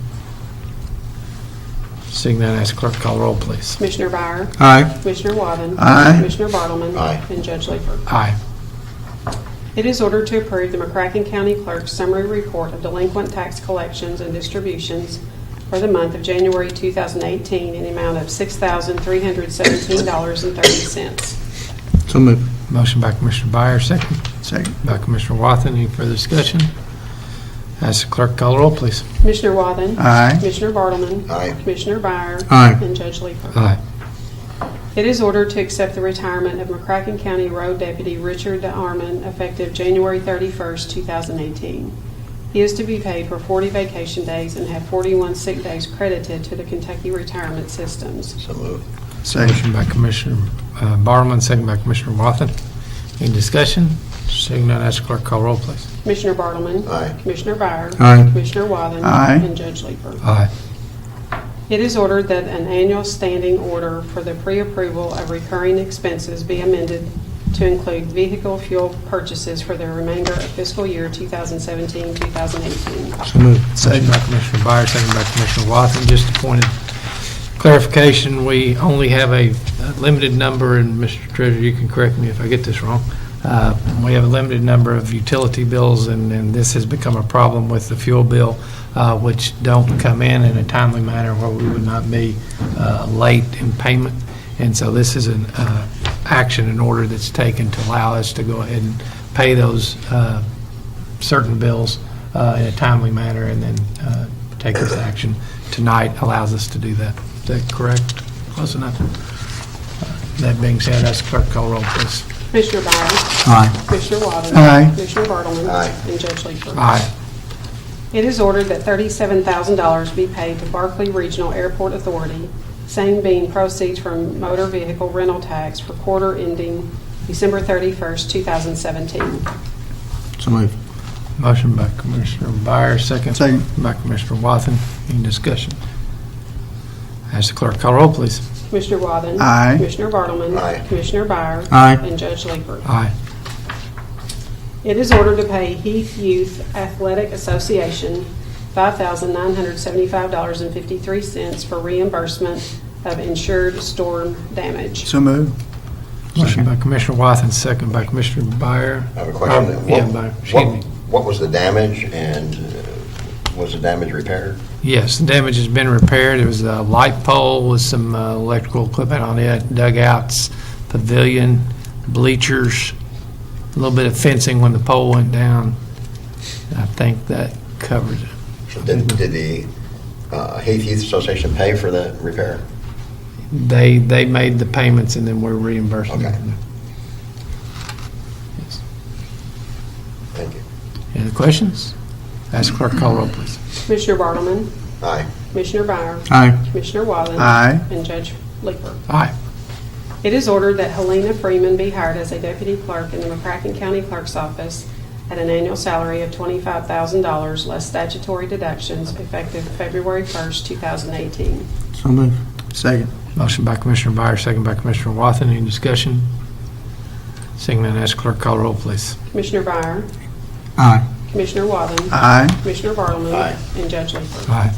Seeing that, ask clerk to call the roll, please. Commissioner Byer. Aye. Commissioner Wathen. Aye. Commissioner Bartleman. Aye. And Judge Leeper. Aye. It is ordered to approve the McCracken County Clerk's summary report of delinquent tax collections and distributions for the month of January 2018 in the amount of $6,317.30. So moved. Motion by Commissioner Byer, second Second. by Commissioner Wathen. Any further discussion? Ask the clerk to call the roll, please. Commissioner Wathen. Aye. Commissioner Bartleman. Aye. Commissioner Byer. Aye. And Judge Leeper. Aye. It is ordered to accept the retirement of McCracken County Road Deputy Richard DeArmond effective January 31st, 2018. He is to be paid for 40 vacation days and have 41 sick days credited to the Kentucky retirement systems. So moved. Second. Motion by Commissioner Bartleman, second by Commissioner Wathen. Any discussion? Seeing none, ask the clerk to call the roll, please. Commissioner Bartleman. Aye. Commissioner Byer. Aye. Commissioner Wathen. Aye. And Judge Leeper. Aye. It is ordered that an annual standing order for the pre-approval of recurring expenses be amended to include vehicle fuel purchases for the remainder of fiscal year 2017-2018. So moved. Motion by Commissioner Byer, second by Commissioner Wathen. Just a point of clarification, we only have a limited number, and Mr. Treasurer, you can correct me if I get this wrong. We have a limited number of utility bills, and this has become a problem with the fuel bill, which don't come in a timely manner where we would not be late in payment. And so this is an action in order that's taken to allow us to go ahead and pay those certain bills in a timely manner, and then take this action tonight allows us to do that. Is that correct? Close enough? That being said, ask the clerk to call roll, please. Commissioner Byer. Aye. Commissioner Wathen. Aye. Commissioner Bartleman. Aye. And Judge Leeper. Aye. It is ordered that $37,000 be paid to Barkley Regional Airport Authority, same being proceeds from motor vehicle rental tax for quarter ending December 31st, 2017. So moved. Motion by Commissioner Byer, second. Second. By Commissioner Wathen. Any discussion? Ask the clerk to call roll, please. Commissioner Wathen. Aye. Commissioner Bartleman. Aye. Commissioner Byer. Aye. And Judge Leeper. Aye. It is ordered to pay Heath Youth Athletic Association $5,975.53 for reimbursement of insured storm damage. So moved. Motion by Commissioner Wathen, second by Commissioner Byer. I have a question. Yeah, Byer. Excuse me. What was the damage, and was the damage repaired? Yes, the damage has been repaired. It was a light pole with some electrical equipment on it, dugouts, pavilion, bleachers, little bit of fencing when the pole went down. I think that covers it. So did the Heath Youth Association pay for that repair? They made the payments and then we're reimbursing Okay. them. Yes. Thank you. Any other questions? Ask clerk call roll, please. Commissioner Bartleman, Aye. Commissioner Byer, Aye. Commissioner Walden, Aye. and Judge Leeper. Aye. It is ordered that Helena Freeman be hired as a deputy clerk in the McCracken County Clerk's Office at an annual salary of $25,000 less statutory deductions effective February 1st, 2018. So moved. Second. Motion by Commissioner Byer, second by Commissioner Wathen. Any discussion? Seeing none, ask clerk call roll, please. Commissioner Byer, Aye. Commissioner Walden, Aye. Commissioner Bartleman, Aye. and Judge Leeper. Aye.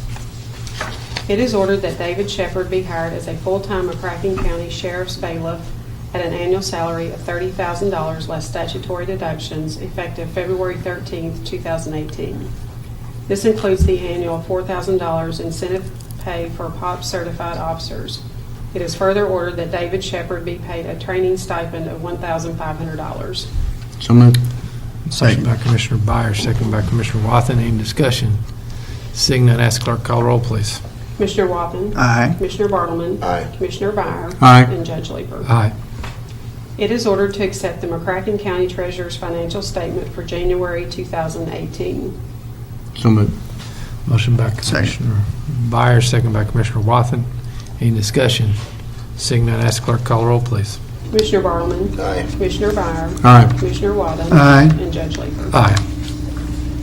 It is ordered that David Shepard be hired as a full-time McCracken County Sheriff's Bailiff at an annual salary of $30,000 less statutory deductions effective February 13th, 2018. This includes the annual $4,000 incentive pay for POP certified officers. It is further ordered that David Shepard be paid a training stipend of $1,500. So moved. Motion by Commissioner Byer, second by Commissioner Wathen. Any discussion? Seeing none, ask clerk call roll, please. Commissioner Wathen, Aye. Commissioner Bartleman, Aye. Commissioner Byer, Aye. and Judge Leeper. Aye. It is ordered to accept the McCracken County Treasurer's financial statement for January 2018. So moved. Motion by Commissioner Byer, second by Commissioner Wathen. Any discussion? Seeing none, ask clerk call roll, please. Commissioner Bartleman, Aye. Commissioner Byer, Aye. Commissioner Walden, Aye. and Judge Leeper. Aye.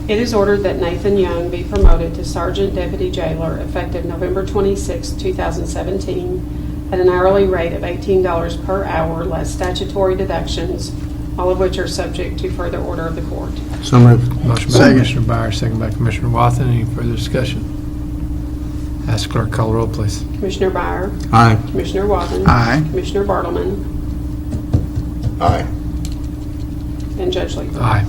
It is ordered that Nathan Young be promoted to Sergeant Deputy Jailer effective November 26, 2017, at an hourly rate of $18 per hour less statutory deductions, all of which are subject to further order of the court. So moved. Motion by Second. Commissioner Byer, second by Commissioner Wathen. Any further discussion? Ask clerk call roll, please. Commissioner Byer, Aye. Commissioner Walden, Aye. Commissioner Bartleman, Aye. and Judge Leeper. Aye.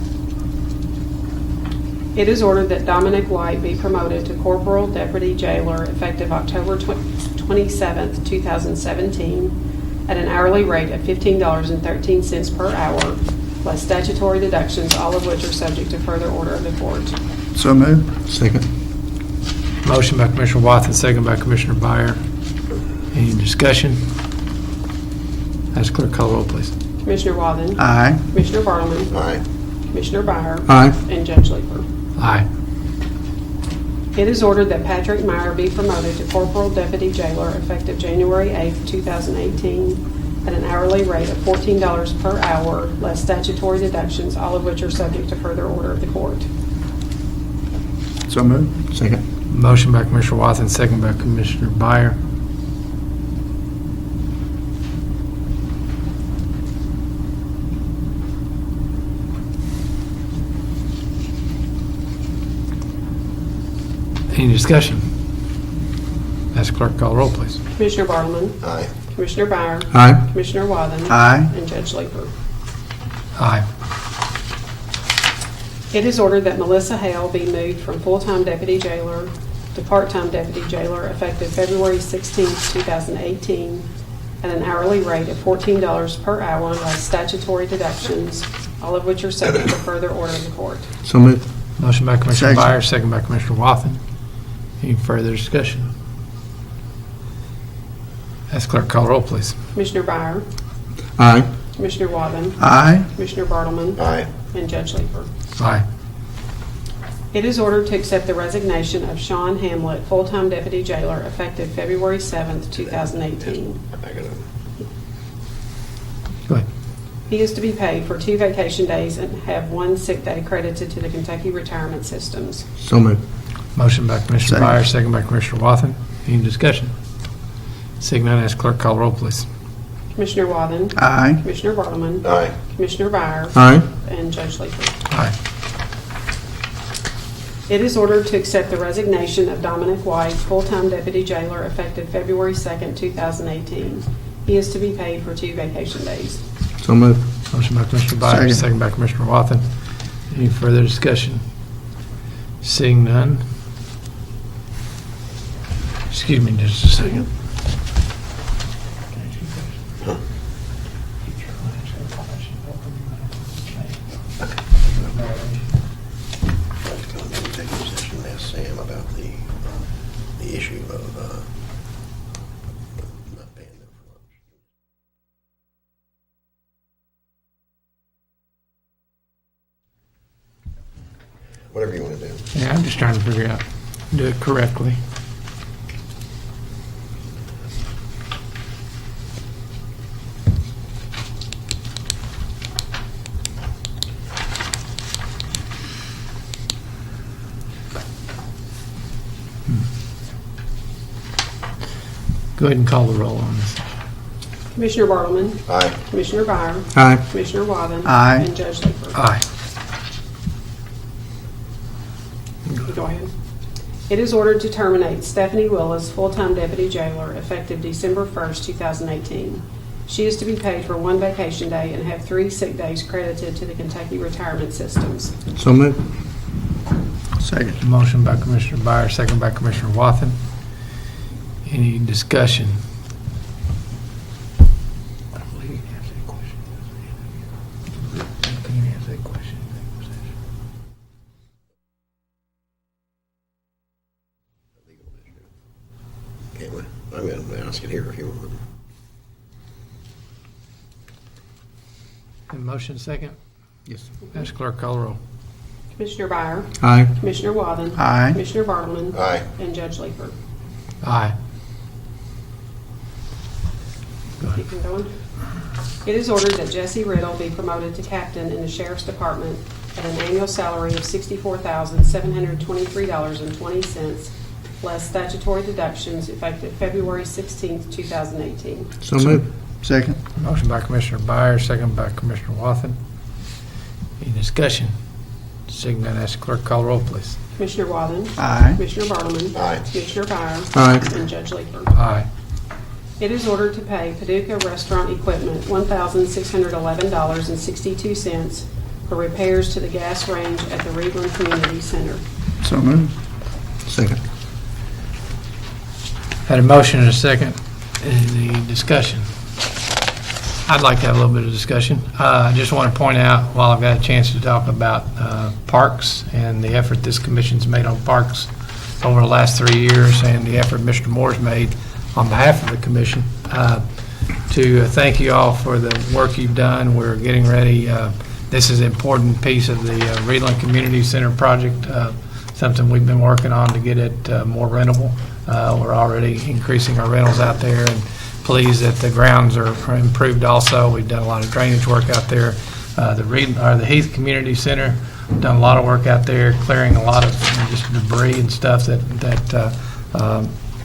It is ordered that Dominic White be promoted to Corporal Deputy Jailer effective October 27, 2017, at an hourly rate of $15.13 per hour, plus statutory deductions, all of which are subject to further order of the court. So moved. Second. Motion by Commissioner Wathen, second by Commissioner Byer. Any discussion? Ask clerk call roll, please. Commissioner Wathen, Aye. Commissioner Bartleman, Aye. Commissioner Byer, Aye. and Judge Leeper. Aye. It is ordered that Patrick Meyer be promoted to Corporal Deputy Jailer effective January 8, 2018, at an hourly rate of $14 per hour, less statutory deductions, all of which are subject to further order of the court. So moved. Second. Motion by Commissioner Wathen, second by Commissioner Byer. Any discussion? Ask clerk call roll, please. Commissioner Bartleman, Aye. Commissioner Byer, Aye. Commissioner Wathen, Aye. and Judge Leeper. Aye. It is ordered that Melissa Hale be moved from full-time deputy jailer to part-time deputy jailer effective February 16, 2018, at an hourly rate of $14 per hour less statutory deductions, all of which are subject to further order of the court. So moved. Motion by Commissioner Second. Byer, second by Commissioner Wathen. Any further discussion? Ask clerk call roll, please. Commissioner Byer, Aye. Commissioner Wathen, Aye. Commissioner Bartleman, Aye. and Judge Leeper. Aye. It is ordered to accept the resignation of Sean Hamlet, full-time deputy jailer, effective February 7, 2018. I gotta- Go ahead. He is to be paid for 2 vacation days and have 1 sick day credited to the Kentucky retirement systems. So moved. Motion by Commissioner Second. Byer, second by Commissioner Wathen. Any discussion? Seeing none, ask clerk call roll, please. Commissioner Wathen, Aye. Commissioner Bartleman, Aye. Commissioner Byer, Aye. and Judge Leeper. Aye. It is ordered to accept the resignation of Dominic White, full-time deputy jailer, effective February 2, 2018. He is to be paid for 2 vacation days. So moved. Motion by Commissioner Byer, Second. second by Commissioner Wathen. Any further discussion? Seeing none. Excuse me just a second. the issue of not paying them for lunch. Whatever you want to do. Yeah, I'm just trying to figure out, do it correctly. Go ahead and call the roll on this. Commissioner Bartleman, Aye. Commissioner Byer, Aye. Commissioner Waddin. Aye. And Judge Lakefer. Aye. Go ahead. It is ordered to terminate Stephanie Willis, full-time deputy jailer, effective December 1st, 2018. She is to be paid for 1 vacation day and have 3 sick days credited to the Kentucky retirement systems. So moved. Second. Motion by Commissioner Byer, second by Commissioner Wathen. Any discussion? I don't believe you can answer that question. Can you answer that question? Can't we? I'm going to ask it here if you want. Motion second? Yes. Ask clerk call the roll. Commissioner Byer, Aye. Commissioner Waddin. Aye. Commissioner Bartleman. Aye. And Judge Lakefer. Aye. Keep on going. It is ordered that Jesse Riddle be promoted to captain in the Sheriff's Department at an annual salary of $64,723.20, less statutory deductions, effective February 16th, 2018. So moved. Second. Motion by Commissioner Byer, second by Commissioner Wathen. Any discussion? Seeing none, ask the clerk call the roll, please. Commissioner Waddin. Aye. Commissioner Bartleman. Aye. Commissioner Byer. Aye. And Judge Lakefer. Aye. It is ordered to pay Paducah Restaurant Equipment $1,611.62 for repairs to the gas range at the Reedland Community Center. So moved. Second. Had a motion and a second. Any discussion? I'd like to have a little bit of discussion. I just want to point out, while I've got a chance to talk about parks and the effort this commission's made on parks over the last 3 years, and the effort Mr. Moore's made on behalf of the commission, to thank you all for the work you've done. We're getting ready. This is an important piece of the Reedland Community Center project, something we've been working on to get it more rentable. We're already increasing our rentals out there, and pleased that the grounds are improved also. We've done a lot of drainage work out there. The Heath Community Center, done a lot of work out there, clearing a lot of just debris and stuff that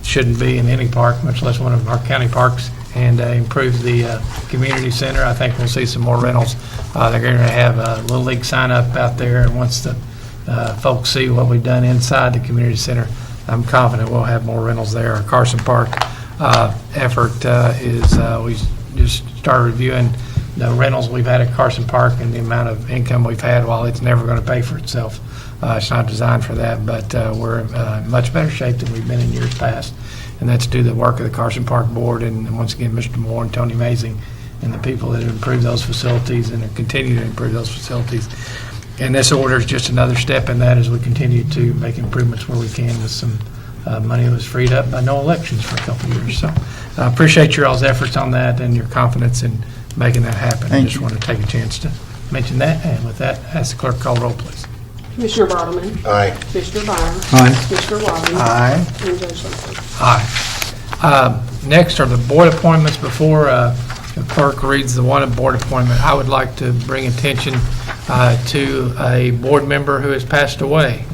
shouldn't be in any park, much less one of our county parks, and improve the community center. I think we'll see some more rentals. They're going to have a Little League sign up out there, and once the folks see what we've done inside the community center, I'm confident we'll have more rentals there. Our Carson Park effort is we just started reviewing the rentals we've had at Carson Park and the amount of income we've had. While it's never going to pay for itself, it's not designed for that, but we're in much better shape than we've been in years past, and that's due to the work of the Carson Park Board and once again Mr. Moore and Tony Mazing and the people that have improved those facilities and continue to improve those facilities. And this order is just another step in that as we continue to make improvements where we can with some money that was freed up by no elections for a couple of years. So I appreciate your all's efforts on that and your confidence in making that happen. I just want to take a chance to mention that. And with that, ask the clerk call roll, please. Commissioner Bartleman. Aye. Commissioner Byer. Aye. Commissioner Waddin. Aye. And Judge Lakefer. Aye. Next are the board appointments. Before the clerk reads the one board appointment, I would like to bring attention to a board member who has passed away.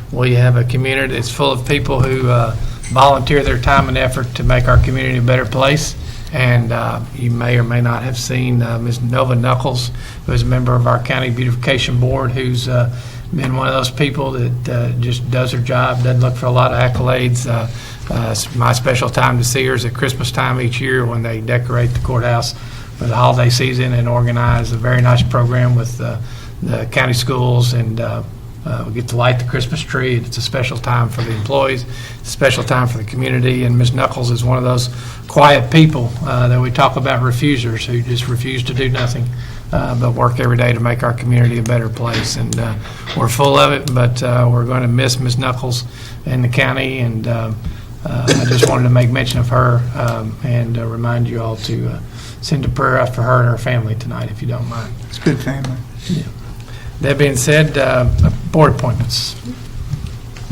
We have a community that's full of people who volunteer their time and effort to make our community a better place. And you may or may not have seen Ms. Nova Knuckles, who is a member of our County Beautification Board, who's been one of those people that just does her job, doesn't look for a lot of accolades. My special time to see her is at Christmas time each year when they decorate the courthouse for the holiday season and organize a very nice program with the county schools, and we get to light the Christmas tree. It's a special time for the employees, it's a special time for the community, and Ms. Knuckles is one of those quiet people that we talk about refusers who just refuse to do nothing. but work every day to make our community a better place. And we're full of it, but we're going to miss Ms. Knuckles in the county, and I just wanted to make mention of her and remind you all to send a prayer up for her and her family tonight, if you don't mind. It's a good family. That being said, board appointments.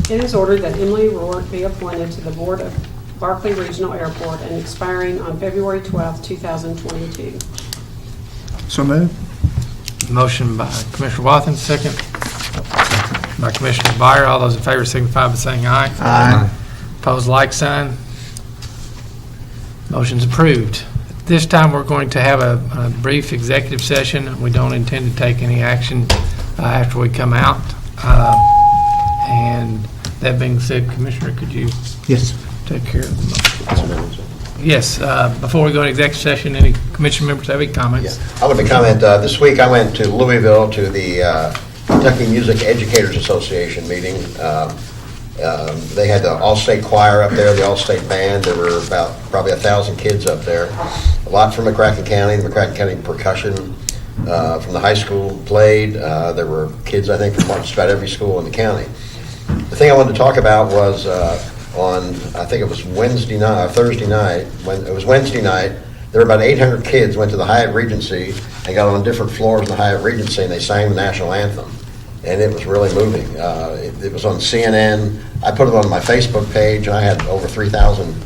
It is ordered that Emily Rourke be appointed to the Board of Barclay Regional Airport and expiring on February 12, 2022. So moved. Motion by Commissioner Wathen, second by Commissioner Byer. All those in favor signify by saying aye. Aye. Opposed, like sign. Motion's approved. At this time, we're going to have a brief executive session. We don't intend to take any action after we come out. And that being said, Commissioner, could you Yes. take care of the motion? Yes, before we go into executive session, any commission members have any comments? Yeah. I want to comment, this week I went to Louisville to the Kentucky Music Educators Association meeting. They had the All-State Choir up there, the All-State Band. There were about probably 1,000 kids up there. A lot from McCracken County. The McCracken County percussion from the high school played. There were kids, I think, from just about every school in the county. The thing I wanted to talk about was on, I think it was Wednesday night, or Thursday night, when it was Wednesday night, there were about 800 kids went to the Hyatt Regency and got on different floors in the Hyatt Regency, and they sang the national anthem. And it was really moving. It was on CNN. I put it on my Facebook page, and I had over 3,000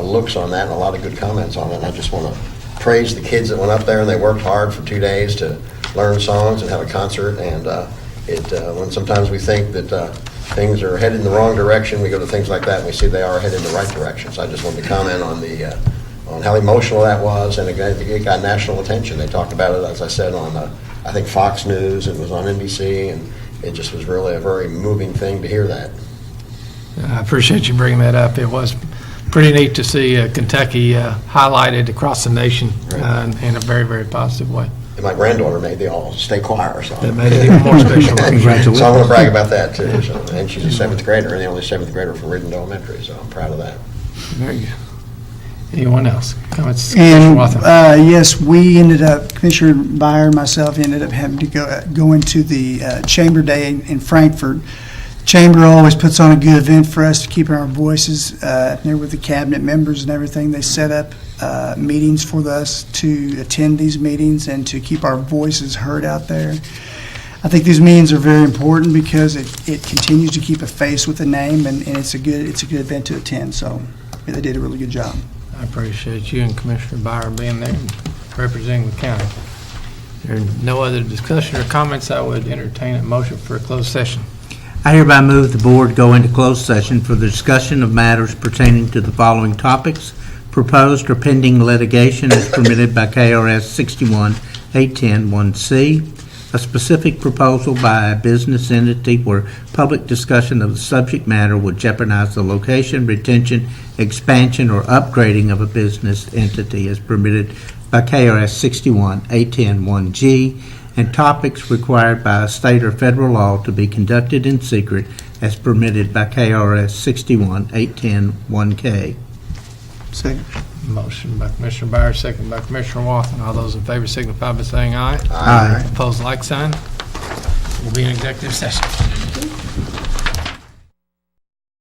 looks on that and a lot of good comments on it. And I just want to praise the kids that went up there, and they worked hard for 2 days to learn songs and have a concert. And when sometimes we think that things are headed in the wrong direction, we go to things like that and we see they are headed in the right direction. So I just wanted to comment on the on how emotional that was, and it got national attention. They talked about it, as I said, on I think Fox News. It was on NBC, and it just was really a very moving thing to hear that. I appreciate you bringing that up. It was pretty neat to see Kentucky highlighted across the nation in a very, very positive way. And my granddaughter made the all-state choir, so That made it even more special. Congratulations. So I want to brag about that too. So, and she's a 7th grader, and the only 7th grader from Ridden Elementary, so I'm proud of that. Very good. Anyone else? Comments? And Commissioner Wathen? yes, we ended up, Commissioner Byer and myself ended up having to go into the Chamber Day in Frankfurt. Chamber always puts on a good event for us to keep our voices there with the cabinet members and everything. They set up meetings for us to attend these meetings and to keep our voices heard out there. I think these meetings are very important because it continues to keep a face with a name, and it's a good event to attend. So yeah, they did a really good job. I appreciate you and Commissioner Byer being there and representing the county. If there are no other discussion or comments, I would entertain a motion for a closed session. I hereby move the board go into closed session for the discussion of matters pertaining to the following topics: proposed or pending litigation as permitted by KRS 61-810-1C, a specific proposal by a business entity where public discussion of the subject matter would jeopardize the location, retention, expansion, or upgrading of a business entity as permitted by KRS 61-810-1G, and topics required by a state or federal law to be conducted in secret as permitted by KRS 61-810-1K. Second. Motion by Commissioner Byer, second by Commissioner Wathen. All those in favor signify by saying aye. Aye. Opposed, like sign. We'll be in executive session.